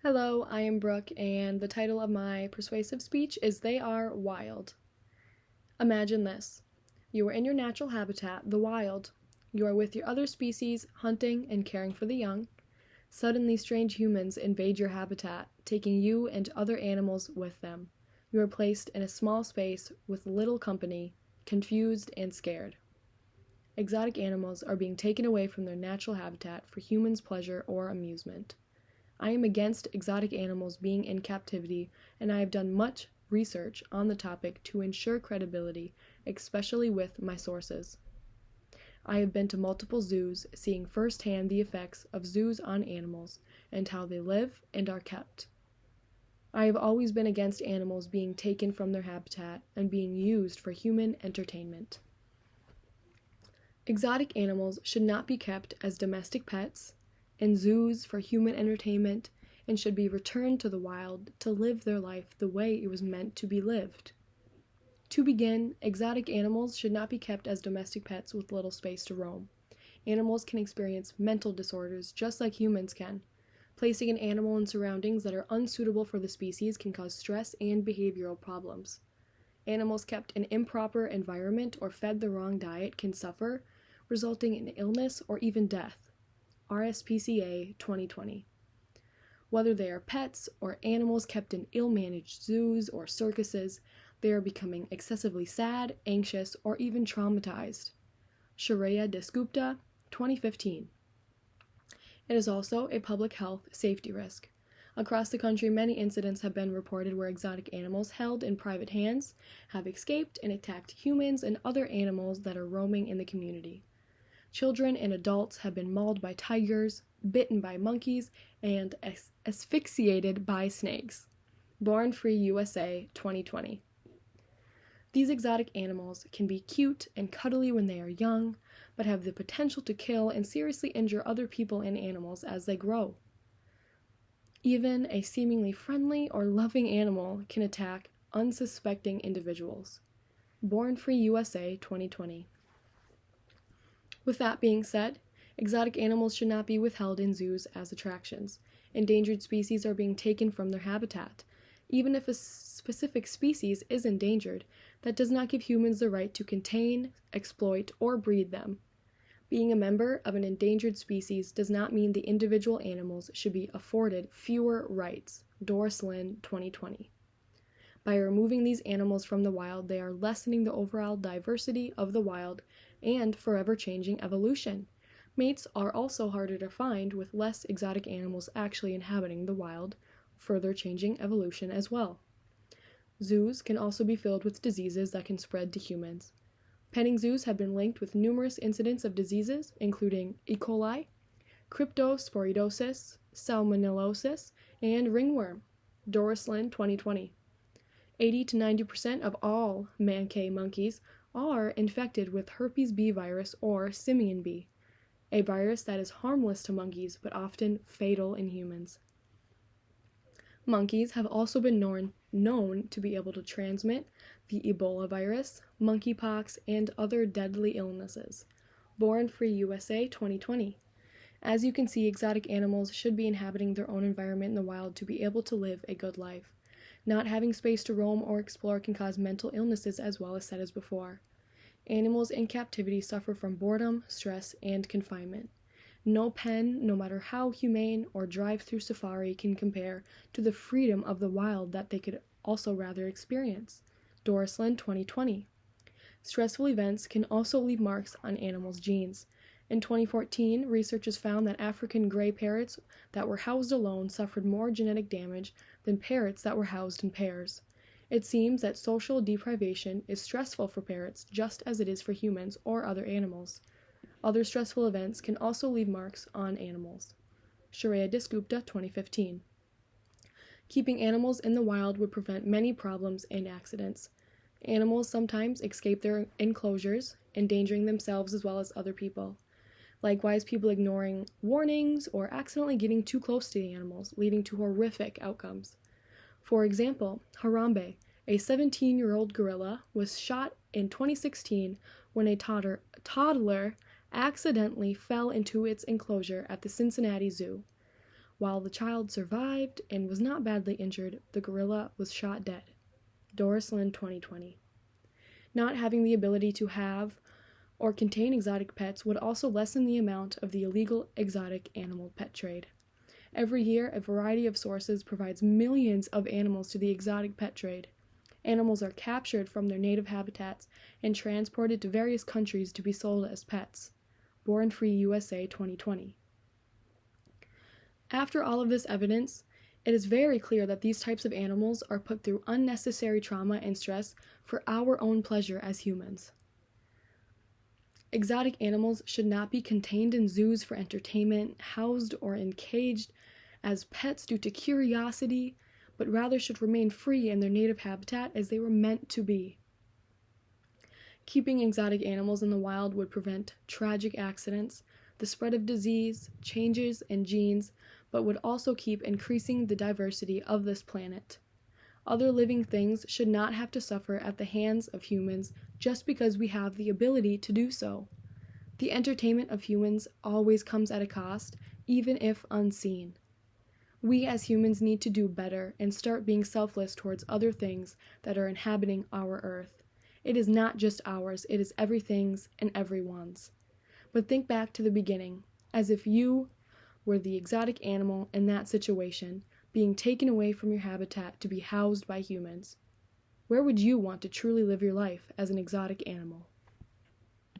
Hello, I am Brooke, and the title of my persuasive speech is They Are Wild. Imagine this. You are in your natural habitat, the wild. You are with your other species, hunting and caring for the young. Suddenly, strange humans invade your habitat, taking you and other animals with them. You are placed in a small space with little company, confused and scared. Exotic animals are being taken away from their natural habitat for humans' pleasure or amusement. I am against exotic animals being in captivity, and I have done much research on the topic to ensure credibility, especially with my sources. I have been to multiple zoos, seeing firsthand the effects of zoos on animals and how they live and are kept. I have always been against animals being taken from their habitat and being used for human entertainment. Exotic animals should not be kept as domestic pets in zoos for human entertainment and should be returned to the wild to live their life the way it was meant to be lived. To begin, exotic animals should not be kept as domestic pets with little space to roam. Animals can experience mental disorders just like humans can. Placing an animal in surroundings that are unsuitable for the species can cause stress and behavioral problems. Animals kept in improper environment or fed the wrong diet can suffer, resulting in illness or even death. RSPCA 2020. Whether they are pets or animals kept in ill-managed zoos or circuses, they are becoming excessively sad, anxious, or even traumatized. Shreya Dasgupta, 2015. It is also a public health safety risk. Across the country, many incidents have been reported where exotic animals held in private hands have escaped and attacked humans and other animals that are roaming in the community. Children and adults have been mauled by tigers, bitten by monkeys, and asphyxiated by snakes. Born Free USA 2020. These exotic animals can be cute and cuddly when they are young, but have the potential to kill and seriously injure other people and animals as they grow. Even a seemingly friendly or loving animal can attack unsuspecting individuals. Born Free USA 2020. With that being said, exotic animals should not be withheld in zoos as attractions. Endangered species are being taken from their habitat. Even if a specific species is endangered, that does not give humans the right to contain, exploit, or breed them. Being a member of an endangered species does not mean the individual animals should be afforded fewer rights. Doris Lynn, 2020. By removing these animals from the wild, they are lessening the overall diversity of the wild and forever changing evolution. Mates are also harder to find with less exotic animals actually inhabiting the wild, further changing evolution as well. Zoos can also be filled with diseases that can spread to humans. Petting zoos have been linked with numerous incidents of diseases, including E. coli, cryptosporidosis, salmonellosis, and ringworm. Doris Lynn, 2020. 80 to 90% of all Mancay monkeys are infected with herpes B virus or simian B, a virus that is harmless to monkeys but often fatal in humans. Monkeys have also been known to be able to transmit the Ebola virus, monkeypox, and other deadly illnesses. Born Free USA 2020. As you can see, exotic animals should be inhabiting their own environment in the wild to be able to live a good life. Not having space to roam or explore can cause mental illnesses as well as said as before. Animals in captivity suffer from boredom, stress, and confinement. No pen, no matter how humane or drive-through safari, can compare to the freedom of the wild that they could also rather experience. Doris Lynn, 2020. Stressful events can also leave marks on animals' genes. In 2014, researchers found that African gray parrots that were housed alone suffered more genetic damage than parrots that were housed in pairs. It seems that social deprivation is stressful for parrots just as it is for humans or other animals. Other stressful events can also leave marks on animals. Shreya Dasgupta, 2015. Keeping animals in the wild would prevent many problems and accidents. Animals sometimes escape their enclosures, endangering themselves as well as other people. Likewise, people ignoring warnings or accidentally getting too close to the animals, leading to horrific outcomes. For example, Harambe, a 17-year-old gorilla, was shot in 2016 when a toddler accidentally fell into its enclosure at the Cincinnati Zoo. While the child survived and was not badly injured, the gorilla was shot dead. Doris Lynn, 2020. Not having the ability to have or contain exotic pets would also lessen the amount of the illegal exotic animal pet trade. Every year, a variety of sources provides millions of animals to the exotic pet trade. Animals are captured from their native habitats and transported to various countries to be sold as pets. Born Free USA, 2020. After all of this evidence, it is very clear that these types of animals are put through unnecessary trauma and stress for our own pleasure as humans. Exotic animals should not be contained in zoos for entertainment, housed or encaged as pets due to curiosity, but rather should remain free in their native habitat as they were meant to be. Keeping exotic animals in the wild would prevent tragic accidents, the spread of disease, changes in genes, but would also keep increasing the diversity of this planet. Other living things should not have to suffer at the hands of humans just because we have the ability to do so. The entertainment of humans always comes at a cost, even if unseen. We as humans need to do better and start being selfless towards other things that are inhabiting our earth. It is not just ours, it is everything's and everyone's. But think back to the beginning, as if you were the exotic animal in that situation, being taken away from your habitat to be housed by humans. Where would you want to truly live your life as an exotic animal?